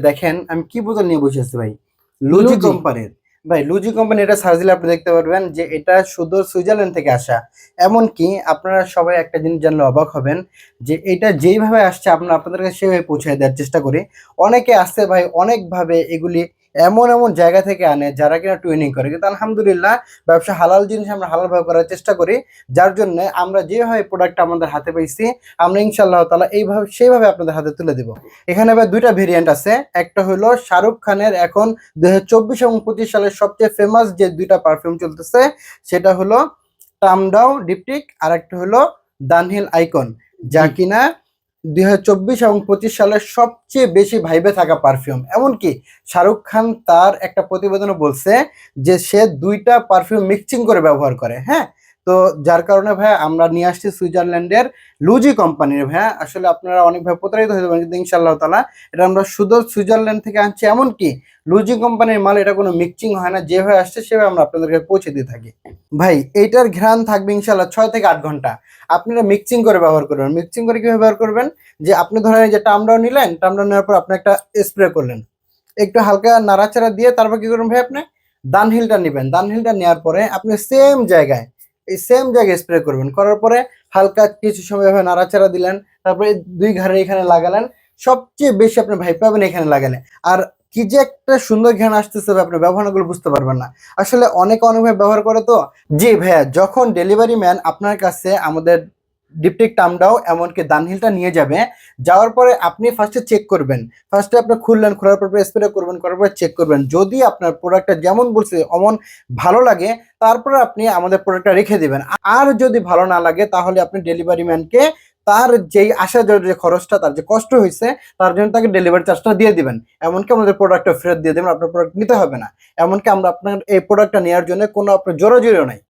দেখেন আমি কি বোতল নিয়ে বসে আছি ভাই, লুজি লুজি। কোম্পানির। ভাই লুজি কোম্পানি, এটা সার্চ দিলে আপনি দেখতে পারবেন যে এটা শুধু সুইজারল্যান্ড থেকে আসা। এমনকি আপনারা সবাই একটা জিনিস জানলে অবাক হবেন যে এটা যেইভাবে আসছে আমরা আপনাদের কাছে সেভাবে পৌঁছে দেওয়ার চেষ্টা করি। অনেকে আসছে ভাই অনেকভাবে এগুলি এমন এমন জায়গা থেকে আনে যারা কিনা টুইনিং করে, কিন্তু আলহামদুলিল্লাহ ব্যবসা হালাল জিনিস আমরা হালালভাবে করার চেষ্টা করি। যার জন্য আমরা যেভাবে প্রোডাক্ট আমাদের হাতে পাইছি আমরা ইনশাআল্লাহ তাআলা এইভাবে সেইভাবে আপনাদের হাতে তুলে দিব। এখানে আবার দুইটা ভেরিয়েন্ট আছে। একটা হলো শাহরুখ খানের এখন 2024 এবং 25 সালের সবচেয়ে ফেমাস যে দুইটা পারফিউম চলতেছে, সেটা হলো টামডাও ডিপটিক, আর একটা হলো ডানহিল আইকন, যা জি। কিনা 2024 এবং 25 সালের সবচেয়ে বেশি ভাইবে থাকা পারফিউম। এমনকি শাহরুখ খান তার একটা প্রতিবেদনে বলছে যে সে দুইটা পারফিউম মিক্সিং করে ব্যবহার করে। হ্যাঁ, তো যার কারণে ভাইয়া আমরা নিয়ে আসছি সুইজারল্যান্ডের লুজি কোম্পানির। ভাইয়া আসলে আপনারা অনেকভাবে প্রতারিত হতে পারেন, কিন্তু ইনশাআল্লাহ তাআলা এটা আমরা শুধু সুইজারল্যান্ড থেকে আনছি। এমনকি লুজি কোম্পানির মাল, এটা কোনো মিক্সিং হয় না, যেভাবে আসছে সেভাবে আমরা আপনাদেরকে পৌঁছে দিয়ে থাকি। ভাই এইটার ঘ্রাণ থাকবে ইনশাআল্লাহ 6 থেকে 8 ঘন্টা। আপনারা মিক্সিং করে ব্যবহার করবেন। মিক্সিং করে কিভাবে ব্যবহার করবেন, যে আপনি ধরেন এই যে টামডাও নিলেন, টামডাও নেওয়ার পর আপনি একটা স্প্রে করলেন, একটু হালকা নাড়াচাড়া দিয়ে তারপর কি করবেন ভাই, আপনি ডানহিলটা নেবেন। ডানহিলটা নেওয়ার পরে আপনি সেম জায়গায়, এই সেম জায়গায় স্প্রে করবেন। করার পরে হালকা কিছু সময় এভাবে নাড়াচাড়া দিলেন, তারপরে দুই ঘাড়ে এখানে লাগালেন। সবচেয়ে বেশি আপনি ভাই পাবেন এখানে লাগালে। আর কি যে একটা সুন্দর ঘ্রাণ আসতেছে ভাই, আপনি ব্যবহারগুলো বুঝতে পারবেন না। আসলে অনেকে অনেকভাবে ব্যবহার করে তো। জি ভাইয়া, যখন ডেলিভারি ম্যান আপনার কাছে আমাদের ডিপটিক টামডাও এমনকি ডানহিলটা নিয়ে যাবে, যাওয়ার পরে আপনি ফার্স্টে চেক করবেন। ফার্স্টে আপনি খুললেন, খোলার পর স্প্রে করবেন, করার পরে চেক করবেন। যদি আপনার প্রোডাক্টটা যেমন বলছে অমন ভালো লাগে, তারপরে আপনি আমাদের প্রোডাক্টটা রেখে দিবেন। আর যদি ভালো না লাগে তাহলে আপনি ডেলিভারি ম্যানকে তার যেই আসা যাওয়ার যে খরচটা, তার যে কষ্ট হয়েছে, তার জন্য তাকে ডেলিভারি চার্জটা দিয়ে দিবেন। এমনকি আমাদের প্রোডাক্টটা ফেরত দিয়ে দেবেন, আপনার প্রোডাক্ট নিতে হবে না। এমনকি আমরা আপনার এই প্রোডাক্টটা নেওয়ার জন্য কোনো আপনার জোরাজুরিও নাই।